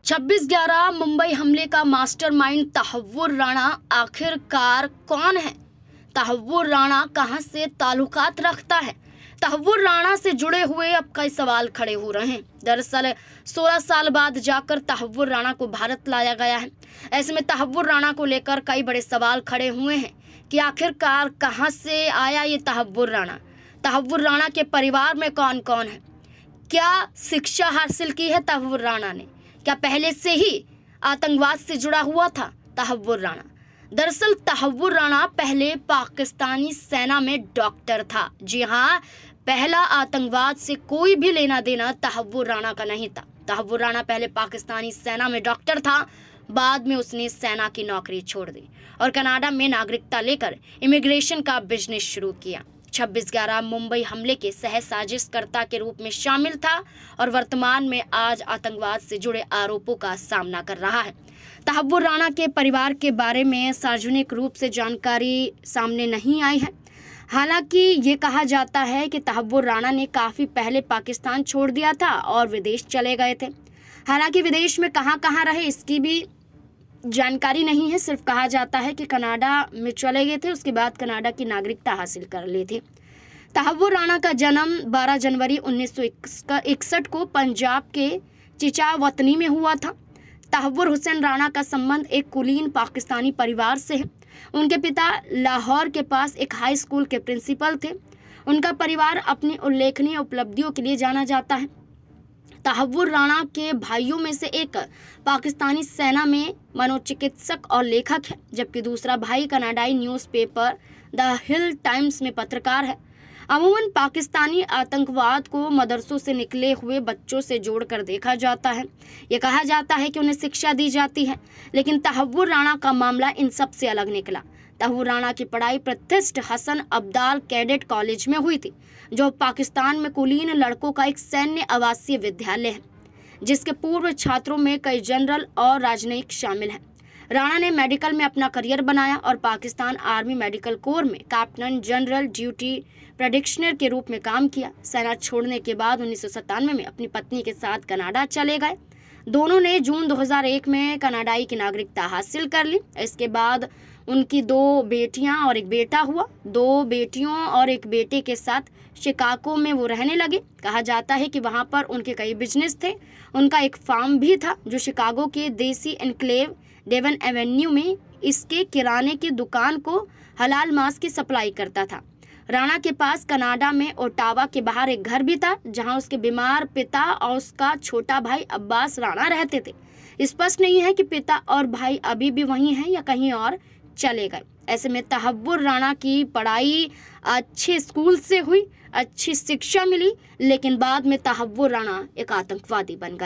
26/11 मुंबई हमले का मास्टरमाइंड तहव्वुर राणा आखिरकार कौन है? तहव्वुर राणा कहां से ताल्लुकात रखता है? तहव्वुर राणा से जुड़े हुए अब कई सवाल खड़े हो रहे हैं। दरअसल 16 साल बाद जाकर तहव्वुर राणा को भारत लाया गया है। ऐसे में तहव्वुर राणा को लेकर कई बड़े सवाल खड़े हुए हैं कि आखिरकार कहां से आया ये तहव्वुर राणा? तहव्वुर राणा के परिवार में कौन कौन है? क्या शिक्षा हासिल की है तहव्वुर राणा ने? क्या पहले से ही आतंकवाद से जुड़ा हुआ था तहव्वुर राणा? दरअसल तहव्वुर राणा पहले पाकिस्तानी सेना में डॉक्टर था। जी हाँ, पहला आतंकवाद से कोई भी लेना देना तहव्वुर राणा का नहीं था। तहव्वुर राणा पहले पाकिस्तानी सेना में डॉक्टर था, बाद में उसने सेना की नौकरी छोड़ दी और कनाडा में नागरिकता लेकर इमिग्रेशन का बिजनेस शुरू किया। 26/11 मुंबई हमले के सह साजिशकर्ता के रूप में शामिल था और वर्तमान में आज आतंकवाद से जुड़े आरोपों का सामना कर रहा है। तहव्वुर राणा के परिवार के बारे में सार्वजनिक रूप से जानकारी सामने नहीं आई है। हालांकि ये कहा जाता है कि तहव्वुर राणा ने काफ़ी पहले पाकिस्तान छोड़ दिया था और विदेश चले गए थे। हालांकि विदेश में कहाँ कहाँ रहे इसकी भी जानकारी नहीं है। सिर्फ कहा जाता है कि कनाडा में चले गए थे, उसके बाद कनाडा की नागरिकता हासिल कर ली थी। तहव्वुर राणा का जन्म 12 जनवरी 1961 को पंजाब के चिचावतनी में हुआ था। तहव्वुर हुसैन राणा का संबंध एक कुलीन पाकिस्तानी परिवार से है। उनके पिता लाहौर के पास एक हाई स्कूल के प्रिंसिपल थे। उनका परिवार अपनी उल्लेखनीय उपलब्धियों के लिए जाना जाता है। तहव्वुर राणा के भाइयों में से एक पाकिस्तानी सेना में मनोचिकित्सक और लेखक है, जबकि दूसरा भाई कनाडाई न्यूज़पेपर द हिल टाइम्स में पत्रकार है। अमूमन पाकिस्तानी आतंकवाद को मदरसों से निकले हुए बच्चों से जोड़कर देखा जाता है। ये कहा जाता है कि उन्हें शिक्षा दी जाती है, लेकिन तहव्वुर राणा का मामला इन सब से अलग निकला। तहव्वुर राणा की पढ़ाई प्रतिष्ठित हसन अब्दाल कैडेट कॉलेज में हुई थी, जो पाकिस्तान में कुलीन लड़कों का एक सैन्य आवासीय विद्यालय है, जिसके पूर्व छात्रों में कई जनरल और राजनयिक शामिल हैं। राणा ने मेडिकल में अपना करियर बनाया और पाकिस्तान आर्मी मेडिकल कोर में कैप्टन जनरल ड्यूटी प्रेडिक्शनर के रूप में काम किया। सेना छोड़ने के बाद 1997 में अपनी पत्नी के साथ कनाडा चले गए। दोनों ने जून 2001 में कनाडाई की नागरिकता हासिल कर ली। इसके बाद उनकी 2 बेटियां और एक बेटा हुआ। 2 बेटियों और एक बेटे के साथ शिकागो में वो रहने लगे। कहा जाता है कि वहां पर उनके कई बिजनेस थे। उनका एक फार्म भी था जो शिकागो के देसी एनक्लेव डेवन एवेन्यू में इसके किराने की दुकान को हलाल मांस की सप्लाई करता था। राणा के पास कनाडा में ओटावा के बाहर एक घर भी था, जहां उसके बीमार पिता और उसका छोटा भाई अब्बास राणा रहते थे। स्पष्ट नहीं है कि पिता और भाई अभी भी वहीं हैं या कहीं और चले गए। ऐसे में तहव्वुर राणा की पढ़ाई अच्छे स्कूल से हुई, अच्छी शिक्षा मिली, लेकिन बाद में तहव्वुर राणा एक आतंकवादी बन गए।